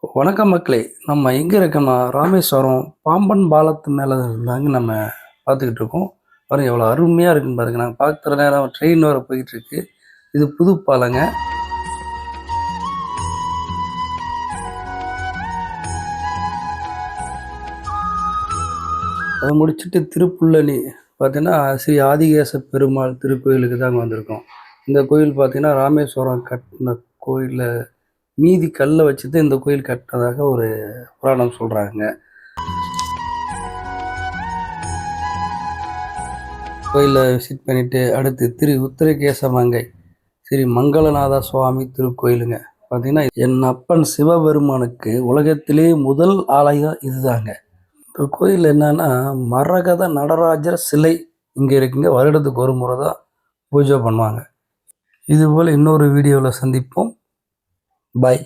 வணக்கம் மக்களே. நம்ம எங்கே இருக்கோம்னா ராமேஸ்வரம் பாம்பன் பாலத்து மேலே இருந்தாங்க நம்ம பார்த்துக்கிட்டு இருக்கோம். பாருங்கள் எவ்வளோ அருமையாக இருக்குன்னு பாருங்கள். நாங்கள் பார்க்குற நேரம் ட்ரெயின் வர போயிட்டுருக்கு. இது புது பாலங்க. அதை முடிச்சுட்டு திருப்புள்ளனி பார்த்தீங்கன்னா ஸ்ரீ ஆதிகேச பெருமாள் திருக்கோயிலுக்கு தாங்க வந்திருக்கோம். இந்த கோயில் பார்த்தீங்கன்னா ராமேஸ்வரம் கட்டின கோயிலில் மீதி கல்லை வச்சு தான் இந்த கோயில் கட்டினதாக ஒரு புராணம் சொல்கிறாங்க. கோயிலில் விசிட் பண்ணிவிட்டு அடுத்து திரு உத்திரகேசமங்கை ஸ்ரீ மங்களநாத சுவாமி திருக்கோயிலுங்க. பார்த்தீங்கன்னா என் அப்பன் சிவபெருமானுக்கு உலகத்திலே முதல் ஆலயம் இதுதாங்க. இந்த கோயில் என்னன்னா மரகத நடராஜர் சிலை இங்கே இருக்குங்க. வருடத்துக்கு ஒரு முறை தான் பூஜை பண்ணுவாங்க. இதுபோல் இன்னொரு வீடியோவில் சந்திப்போம். பாய்.